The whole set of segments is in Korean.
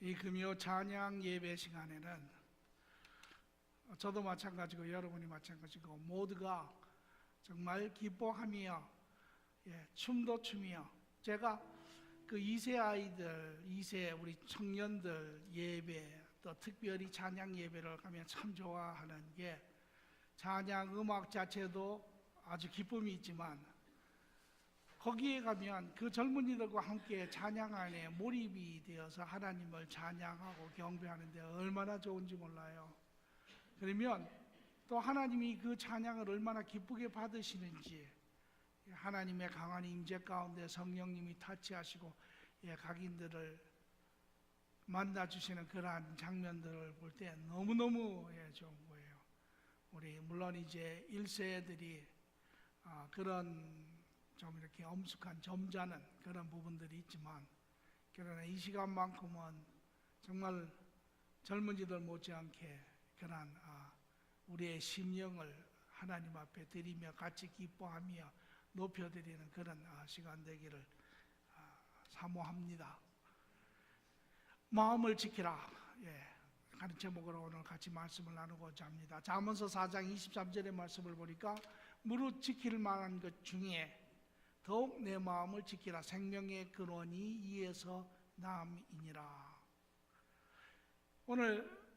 이 금요 찬양 예배 시간에는 저도 마찬가지고 여러분이 마찬가지고 모두가 정말 기뻐하며 춤도 추며 제가 그 2세 아이들, 2세 우리 청년들 예배 또 특별히 찬양 예배를 가면 참 좋아하는 게 찬양 음악 자체도 아주 기쁨이 있지만 거기에 가면 그 젊은이들과 함께 찬양 안에 몰입이 되어서 하나님을 찬양하고 경배하는데 얼마나 좋은지 몰라요. 그러면 또 하나님이 그 찬양을 얼마나 기쁘게 받으시는지 하나님의 강한 임재 가운데 성령님이 타치하시고 각인들을 만나주시는 그러한 장면들을 볼 때 너무너무 좋은 거예요. 우리 물론 이제 1세들이 그런 좀 이렇게 엄숙한 점잖은 그런 부분들이 있지만 그러나 이 시간만큼은 정말 젊은이들 못지않게 그런 우리의 심령을 하나님 앞에 드리며 같이 기뻐하며 높여드리는 그런 시간 되기를 사모합니다. 마음을 지키라. 하는 제목으로 오늘 같이 말씀을 나누고자 합니다. 잠언서 4장 23절의 말씀을 보니까 무릇 지킬 만한 것 중에 더욱 내 마음을 지키라. 생명의 근원이 이에서 남이니라. 오늘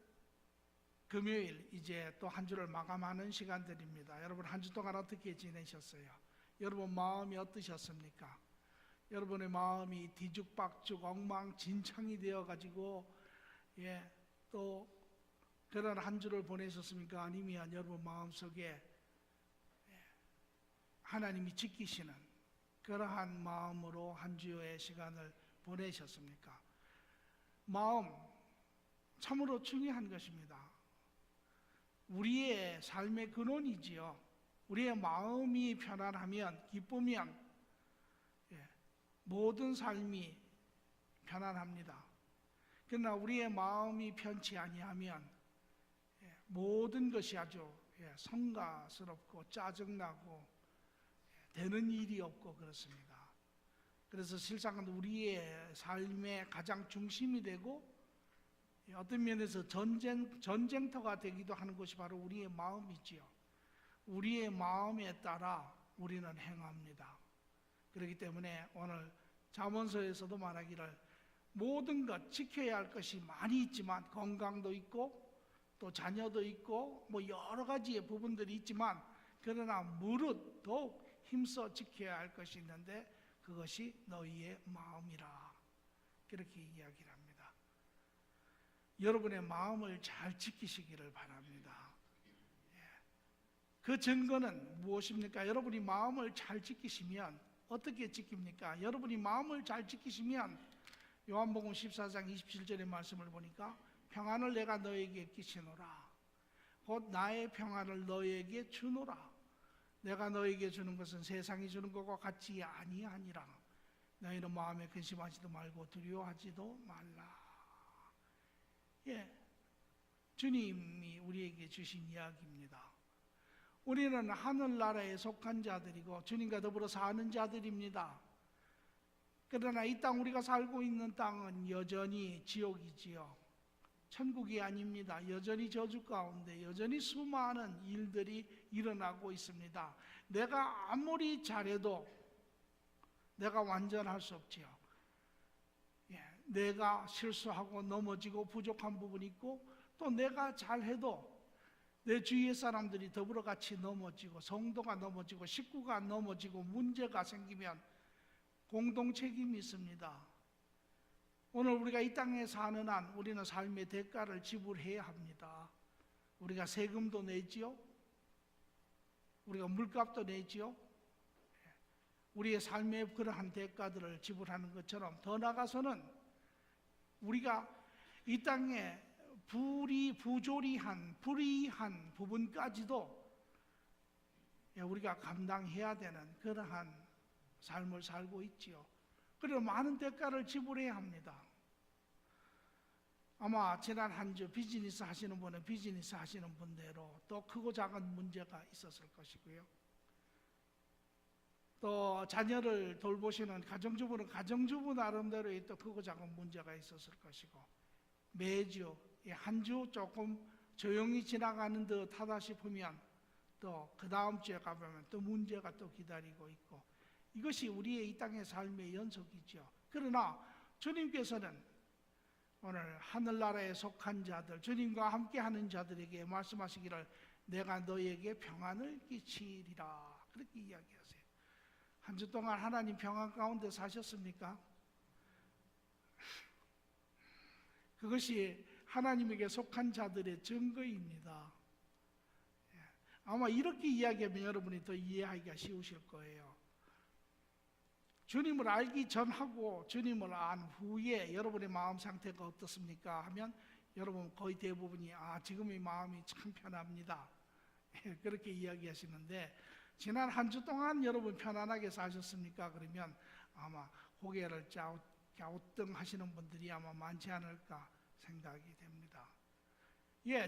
금요일 이제 또 한 주를 마감하는 시간들입니다. 여러분 한 주 동안 어떻게 지내셨어요? 여러분 마음이 어떠셨습니까? 여러분의 마음이 뒤죽박죽 엉망진창이 되어가지고 또 그런 한 주를 보내셨습니까? 아니면 여러분 마음속에 하나님이 지키시는 그러한 마음으로 한 주의 시간을 보내셨습니까? 마음 참으로 중요한 것입니다. 우리의 삶의 근원이지요. 우리의 마음이 편안하면 기쁘면 모든 삶이 편안합니다. 그러나 우리의 마음이 편치 아니하면 모든 것이 아주 성가스럽고 짜증나고 되는 일이 없고 그렇습니다. 그래서 실상은 우리의 삶의 가장 중심이 되고 어떤 면에서 전쟁터가 되기도 하는 것이 바로 우리의 마음이지요. 우리의 마음에 따라 우리는 행합니다. 그렇기 때문에 오늘 잠언서에서도 말하기를 모든 것 지켜야 할 것이 많이 있지만 건강도 있고 또 자녀도 있고 뭐 여러 가지의 부분들이 있지만 그러나 무릇 더욱 힘써 지켜야 할 것이 있는데 그것이 너희의 마음이라. 그렇게 이야기를 합니다. 여러분의 마음을 잘 지키시기를 바랍니다. 그 증거는 무엇입니까? 여러분이 마음을 잘 지키시면 어떻게 지킵니까? 여러분이 마음을 잘 지키시면 요한복음 14장 27절의 말씀을 보니까 평안을 내가 너에게 끼치노라. 곧 나의 평안을 너에게 주노라. 내가 너에게 주는 것은 세상이 주는 것과 같지 아니하니라. 너희는 마음에 근심하지도 말고 두려워하지도 말라. 주님이 우리에게 주신 이야기입니다. 우리는 하늘나라에 속한 자들이고 주님과 더불어 사는 자들입니다. 그러나 이 땅 우리가 살고 있는 땅은 여전히 지옥이지요. 천국이 아닙니다. 여전히 저주 가운데 여전히 수많은 일들이 일어나고 있습니다. 내가 아무리 잘해도 내가 완전할 수 없지요. 내가 실수하고 넘어지고 부족한 부분이 있고 또 내가 잘해도 내 주위의 사람들이 더불어 같이 넘어지고 성도가 넘어지고 식구가 넘어지고 문제가 생기면 공동 책임이 있습니다. 오늘 우리가 이 땅에 사는 한 우리는 삶의 대가를 지불해야 합니다. 우리가 세금도 내지요. 우리가 물값도 내지요. 우리의 삶의 그러한 대가들을 지불하는 것처럼 더 나아가서는 우리가 이 땅에 불이한 부분까지도 우리가 감당해야 되는 그러한 삶을 살고 있지요. 그리고 많은 대가를 지불해야 합니다. 아마 지난 한 주 비즈니스 하시는 분은 비즈니스 하시는 분대로 또 크고 작은 문제가 있었을 것이고요. 또 자녀를 돌보시는 가정주부는 가정주부 나름대로의 또 크고 작은 문제가 있었을 것이고 매주 한 주 조금 조용히 지나가는 듯 하다 싶으면 또 그 다음 주에 가보면 또 문제가 또 기다리고 있고, 이것이 우리의 이 땅의 삶의 연속이죠. 그러나 주님께서는 오늘 하늘나라에 속한 자들, 주님과 함께하는 자들에게 말씀하시기를 내가 너에게 평안을 끼치리라, 그렇게 이야기하세요. 한 주 동안 하나님 평안 가운데 사셨습니까? 그것이 하나님에게 속한 자들의 증거입니다. 아마 이렇게 이야기하면 여러분이 더 이해하기가 쉬우실 거예요. 주님을 알기 전하고 주님을 안 후에 여러분의 마음 상태가 어떻습니까? 하면 여러분 거의 대부분이 지금의 마음이 참 편합니다, 그렇게 이야기하시는데, 지난 한 주 동안 여러분 편안하게 사셨습니까? 그러면 아마 고개를 갸우뚱하시는 분들이 아마 많지 않을까 생각이 됩니다.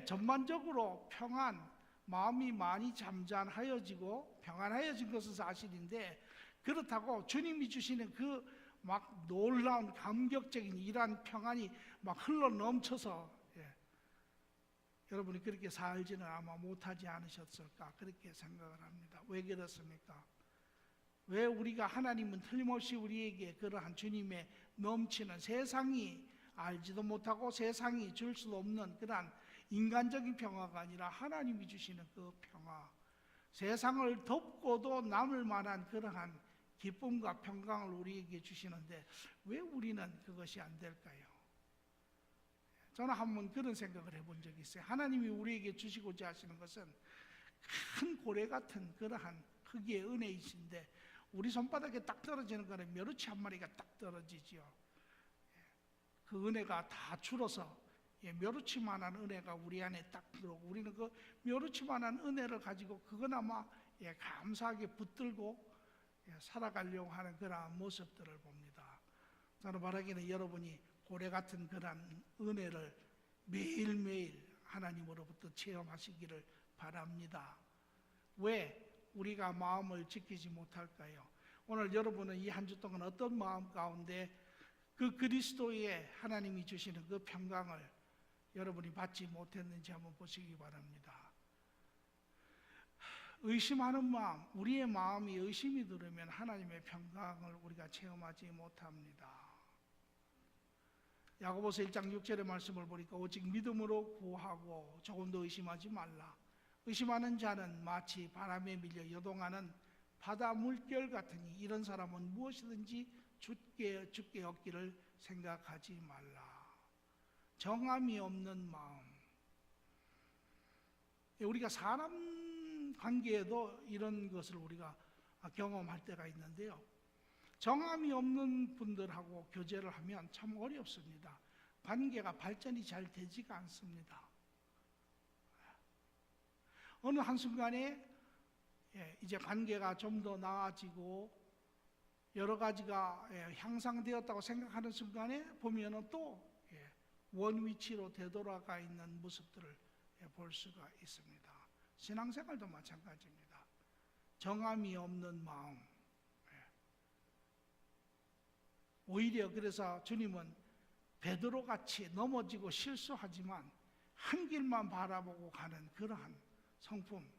전반적으로 평안, 마음이 많이 잠잠하여지고 평안하여진 것은 사실인데, 그렇다고 주님이 주시는 그 막 놀라운 감격적인 이러한 평안이 막 흘러 넘쳐서 여러분이 그렇게 살지는 아마 못하지 않으셨을까, 그렇게 생각을 합니다. 왜 그렇습니까? 왜 우리가 하나님은 틀림없이 우리에게 그러한 주님의 넘치는, 세상이 알지도 못하고 세상이 줄 수 없는 그러한 인간적인 평화가 아니라 하나님이 주시는 그 평화, 세상을 덮고도 남을 만한 그러한 기쁨과 평강을 우리에게 주시는데 왜 우리는 그것이 안 될까요? 저는 한번 그런 생각을 해본 적이 있어요. 하나님이 우리에게 주시고자 하시는 것은 큰 고래 같은 그러한 크기의 은혜이신데, 우리 손바닥에 딱 떨어지는 거는 멸치 한 마리가 딱 떨어지지요. 그 은혜가 다 줄어서 멸치만한 은혜가 우리 안에 딱 들어오고, 우리는 그 멸치만한 은혜를 가지고 그거나마 감사하게 붙들고 살아가려고 하는 그런 모습들을 봅니다. 저는 바라기는 여러분이 고래 같은 그런 은혜를 매일매일 하나님으로부터 체험하시기를 바랍니다. 왜 우리가 마음을 지키지 못할까요? 오늘 여러분은 이 한 주 동안 어떤 마음 가운데 그 그리스도의 하나님이 주시는 그 평강을 여러분이 받지 못했는지 한번 보시기 바랍니다. 의심하는 마음, 우리의 마음이 의심이 들으면 하나님의 평강을 우리가 체험하지 못합니다. 야고보서 1장 6절의 말씀을 보니까 오직 믿음으로 구하고 조금 더 의심하지 말라. 의심하는 자는 마치 바람에 밀려 요동하는 바다 물결 같으니 이런 사람은 무엇이든지 죽게 얻기를 생각하지 말라. 정함이 없는 마음. 우리가 사람 관계에도 이런 것을 우리가 경험할 때가 있는데요, 정함이 없는 분들하고 교제를 하면 참 어렵습니다. 관계가 발전이 잘 되지가 않습니다. 어느 한순간에 이제 관계가 좀 더 나아지고 여러 가지가 향상되었다고 생각하는 순간에 보면은 또 원위치로 되돌아가 있는 모습들을 볼 수가 있습니다. 신앙생활도 마찬가지입니다. 정함이 없는 마음. 오히려 그래서 주님은 베드로같이 넘어지고 실수하지만 한 길만 바라보고 가는 그러한 성품,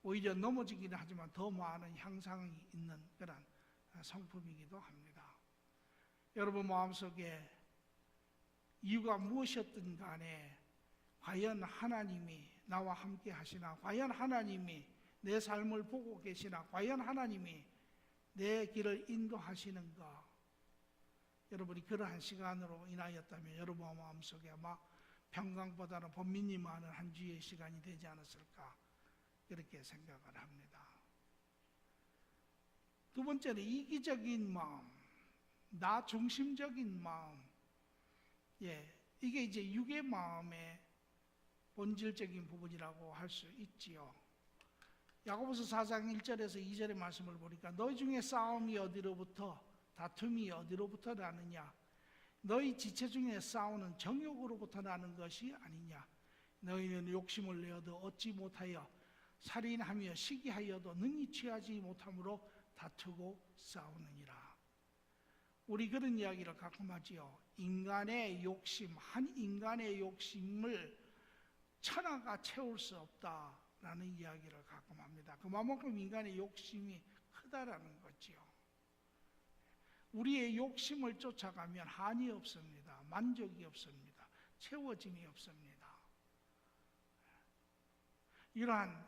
오히려 넘어지기는 하지만 더 많은 향상이 있는 그런 성품이기도 합니다. 여러분 마음속에 이유가 무엇이었든 간에 과연 하나님이 나와 함께 하시나, 과연 하나님이 내 삶을 보고 계시나, 과연 하나님이 내 길을 인도하시는가, 여러분이 그러한 시간으로 인하였다면 여러분 마음속에 아마 평강보다는 번민이 많은 한 주의 시간이 되지 않았을까, 그렇게 생각을 합니다. 두 번째는 이기적인 마음, 나 중심적인 마음. 이게 이제 육의 마음의 본질적인 부분이라고 할 수 있지요. 야고보서 4장 1절에서 2절의 말씀을 보니까 너희 중에 싸움이 어디로부터, 다툼이 어디로부터 나느냐? 너희 지체 중에 싸우는 정욕으로부터 나는 것이 아니냐? 너희는 욕심을 내어도 얻지 못하여 살인하며 시기하여도 능히 취하지 못함으로 다투고 싸우느니라. 우리 그런 이야기를 가끔 하지요. 인간의 욕심, 한 인간의 욕심을 천하가 채울 수 없다라는 이야기를 가끔 합니다. 그만큼 인간의 욕심이 크다라는 거지요. 우리의 욕심을 쫓아가면 한이 없습니다. 만족이 없습니다. 채워짐이 없습니다. 이러한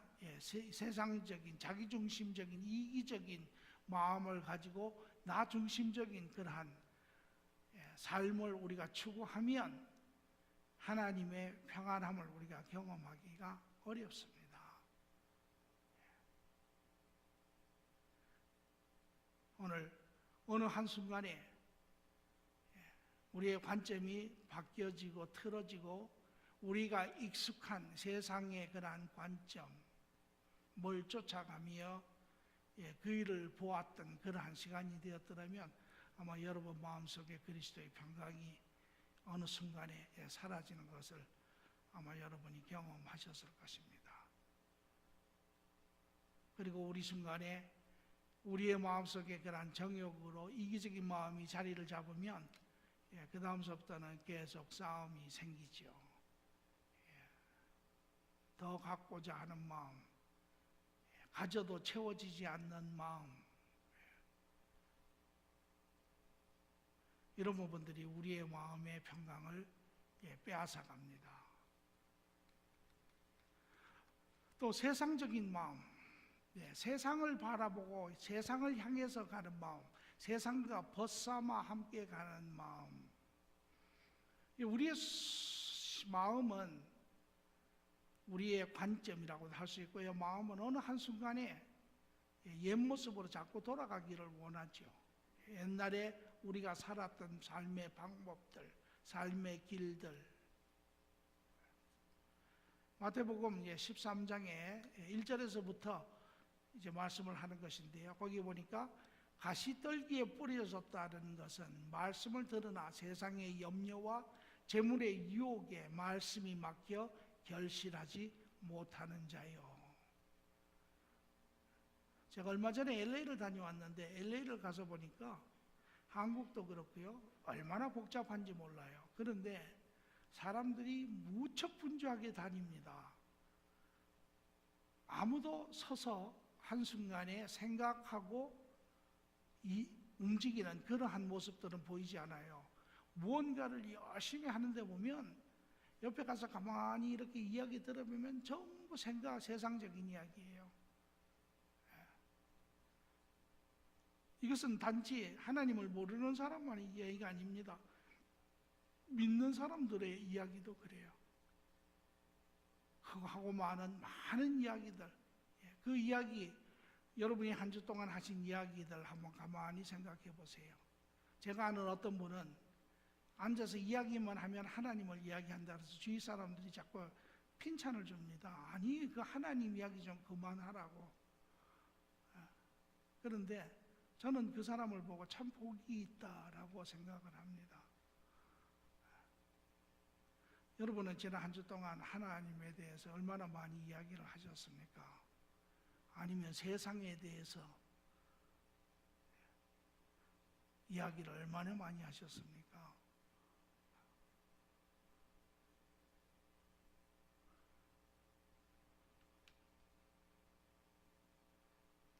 세상적인 자기중심적인 이기적인 마음을 가지고 나 중심적인 그러한 삶을 우리가 추구하면 하나님의 평안함을 우리가 경험하기가 어렵습니다. 오늘 어느 한순간에 우리의 관점이 바뀌어지고 틀어지고 우리가 익숙한 세상의 그러한 관점을 쫓아가며 그 일을 보았던 그러한 시간이 되었더라면 아마 여러분 마음속에 그리스도의 평강이 어느 순간에 사라지는 것을 아마 여러분이 경험하셨을 것입니다. 그리고 우리 순간에 우리의 마음속에 그러한 정욕으로 이기적인 마음이 자리를 잡으면 그 다음서부터는 계속 싸움이 생기죠. 더 갖고자 하는 마음, 가져도 채워지지 않는 마음, 이런 부분들이 우리의 마음의 평강을 빼앗아갑니다. 또 세상적인 마음, 세상을 바라보고 세상을 향해서 가는 마음, 세상과 벗삼아 함께 가는 마음. 우리의 마음은 우리의 관점이라고도 할 수 있고요. 마음은 어느 한순간에 옛 모습으로 자꾸 돌아가기를 원하죠. 옛날에 우리가 살았던 삶의 방법들, 삶의 길들. 마태복음 13장에 1절에서부터 이제 말씀을 하는 것인데요. 거기 보니까 가시떨기에 뿌려졌다는 것은 말씀을 들으나 세상의 염려와 재물의 유혹에 말씀이 막혀 결실하지 못하는 자요. 제가 얼마 전에 LA를 다녀왔는데 LA를 가서 보니까 한국도 그렇고요. 얼마나 복잡한지 몰라요. 그런데 사람들이 무척 분주하게 다닙니다. 아무도 서서 한순간에 생각하고 움직이는 그러한 모습들은 보이지 않아요. 무언가를 열심히 하는데 보면 옆에 가서 가만히 이렇게 이야기 들어보면 전부 세상적인 이야기예요. 이것은 단지 하나님을 모르는 사람만의 이야기가 아닙니다. 믿는 사람들의 이야기도 그래요. 크고 많은 이야기들, 그 이야기, 여러분이 한 주 동안 하신 이야기들 한번 가만히 생각해 보세요. 제가 아는 어떤 분은 앉아서 이야기만 하면 하나님을 이야기한다 그래서 주위 사람들이 자꾸 핀찬을 줍니다. 아니, 그 하나님 이야기 좀 그만하라고. 그런데 저는 그 사람을 보고 참 복이 있다라고 생각을 합니다. 여러분은 지난 한 주 동안 하나님에 대해서 얼마나 많이 이야기를 하셨습니까? 아니면 세상에 대해서 이야기를 얼마나 많이 하셨습니까?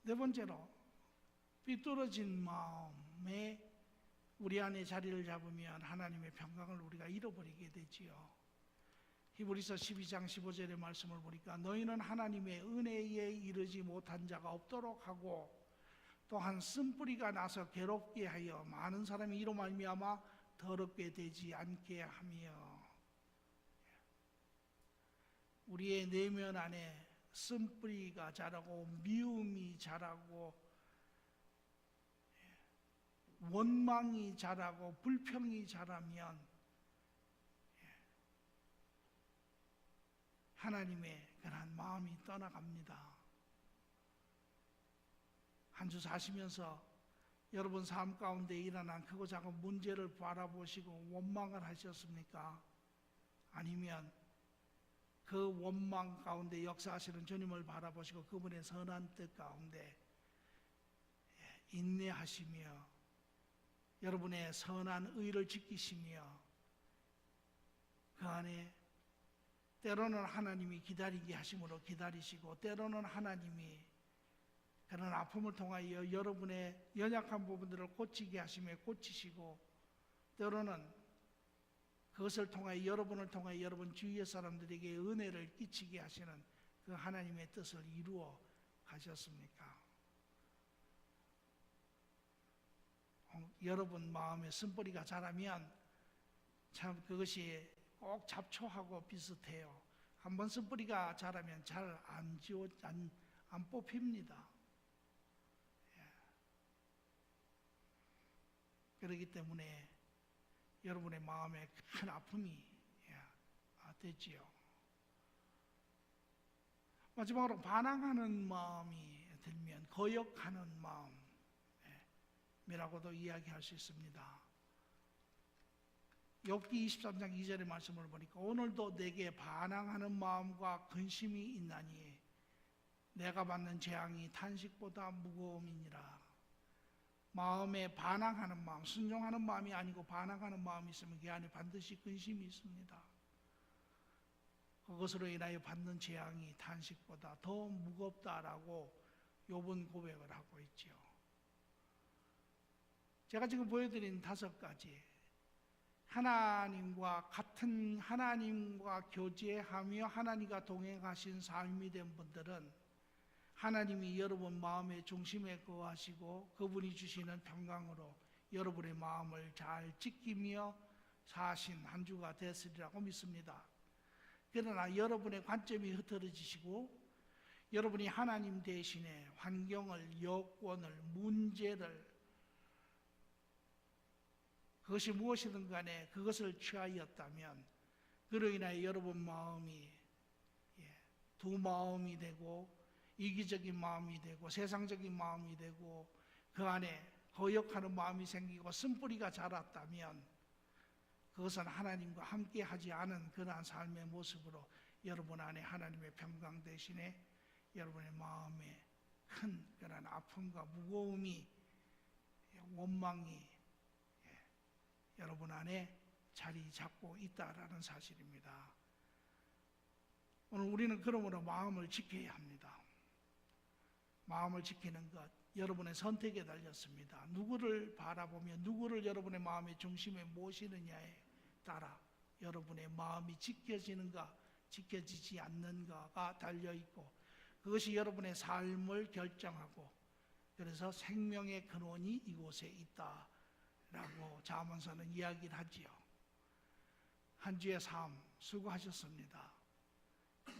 네 번째로, 삐뚤어진 마음에 우리 안에 자리를 잡으면 하나님의 평강을 우리가 잃어버리게 되지요. 히브리서 12장 15절의 말씀을 보니까 너희는 하나님의 은혜에 이르지 못한 자가 없도록 하고 또한 쓴뿌리가 나서 괴롭게 하여 많은 사람이 이로 말미암아 더럽게 되지 않게 하며, 우리의 내면 안에 쓴뿌리가 자라고 미움이 자라고 원망이 자라고 불평이 자라면 하나님의 그런 마음이 떠나갑니다. 한 주 사시면서 여러분 삶 가운데 일어난 크고 작은 문제를 바라보시고 원망을 하셨습니까? 아니면 그 원망 가운데 역사하시는 주님을 바라보시고 그분의 선한 뜻 가운데 인내하시며 여러분의 선한 의를 지키시며 그 안에 때로는 하나님이 기다리게 하심으로 기다리시고 때로는 하나님이 그런 아픔을 통하여 여러분의 연약한 부분들을 고치게 하시며 고치시고 때로는 그것을 통하여 여러분을 통하여 여러분 주위의 사람들에게 은혜를 끼치게 하시는 그 하나님의 뜻을 이루어 가셨습니까? 여러분 마음에 쓴뿌리가 자라면 참 그것이 꼭 잡초하고 비슷해요. 한번 쓴뿌리가 자라면 잘 안 뽑힙니다. 그렇기 때문에 여러분의 마음에 큰 아픔이 되지요. 마지막으로 반항하는 마음이 들면 거역하는 마음이라고도 이야기할 수 있습니다. 욥기 23장 2절의 말씀을 보니까 오늘도 내게 반항하는 마음과 근심이 있나니 내가 받는 재앙이 탄식보다 무거움이니라. 마음에 반항하는 마음, 순종하는 마음이 아니고 반항하는 마음이 있으면 그 안에 반드시 근심이 있습니다. 그것으로 인하여 받는 재앙이 탄식보다 더 무겁다라고 욥은 고백을 하고 있죠. 제가 지금 보여드린 5가지 하나님과 같은 하나님과 교제하며 하나님과 동행하신 삶이 된 분들은 하나님이 여러분 마음의 중심에 거하시고 그분이 주시는 평강으로 여러분의 마음을 잘 지키며 사신 한 주가 됐으리라고 믿습니다. 그러나 여러분의 관점이 흐트러지시고 여러분이 하나님 대신에 환경을, 여건을, 문제를 그것이 무엇이든 간에 그것을 취하였다면 그로 인하여 여러분 마음이 두 마음이 되고 이기적인 마음이 되고 세상적인 마음이 되고 그 안에 거역하는 마음이 생기고 쓴뿌리가 자랐다면 그것은 하나님과 함께 하지 않은 그러한 삶의 모습으로 여러분 안에 하나님의 평강 대신에 여러분의 마음에 큰 그런 아픔과 무거움이 원망이 여러분 안에 자리 잡고 있다라는 사실입니다. 오늘 우리는 그러므로 마음을 지켜야 합니다. 마음을 지키는 것, 여러분의 선택에 달렸습니다. 누구를 바라보며 누구를 여러분의 마음의 중심에 모시느냐에 따라 여러분의 마음이 지켜지는가 지켜지지 않는가가 달려있고 그것이 여러분의 삶을 결정하고 그래서 생명의 근원이 이곳에 있다라고 잠언서는 이야기를 하지요. 한 주의 삶 수고하셨습니다.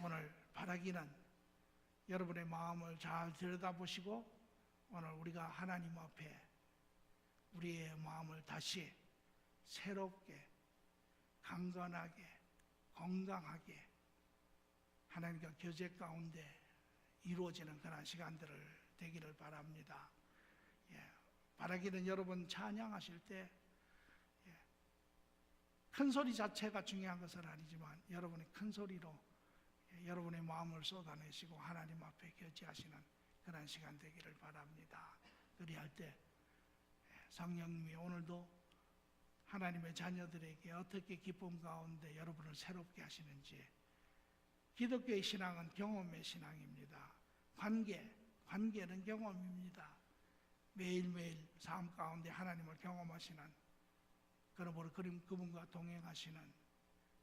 오늘 바라기는 여러분의 마음을 잘 들여다보시고 오늘 우리가 하나님 앞에 우리의 마음을 다시 새롭게 강건하게 건강하게 하나님과 교제 가운데 이루어지는 그런 시간들을 되기를 바랍니다. 바라기는 여러분 찬양하실 때 큰 소리 자체가 중요한 것은 아니지만 여러분이 큰 소리로 여러분의 마음을 쏟아내시고 하나님 앞에 교제하시는 그런 시간 되기를 바랍니다. 그리할 때 성령님이 오늘도 하나님의 자녀들에게 어떻게 기쁨 가운데 여러분을 새롭게 하시는지 기독교의 신앙은 경험의 신앙입니다. 관계는 경험입니다. 매일매일 삶 가운데 하나님을 경험하시는 그러므로 그분과 동행하시는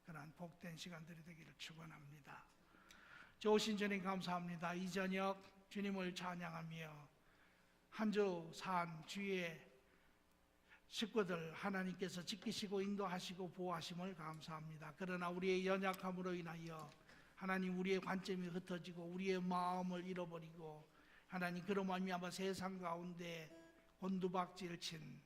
그러한 복된 시간들이 되기를 축원합니다. 좋으신 주님 감사합니다. 이 저녁 주님을 찬양하며 한 주 산 주의 식구들 하나님께서 지키시고 인도하시고 보호하심을 감사합니다. 그러나 우리의 연약함으로 인하여 하나님 우리의 관점이 흩어지고 우리의 마음을 잃어버리고 하나님 그로 말미암아 세상 가운데 곤두박질 친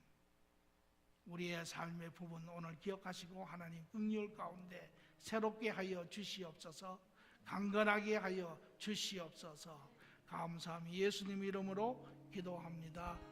우리의 삶의 부분 오늘 기억하시고 하나님 긍휼 가운데 새롭게 하여 주시옵소서. 강건하게 하여 주시옵소서. 감사함이 예수님 이름으로 기도합니다.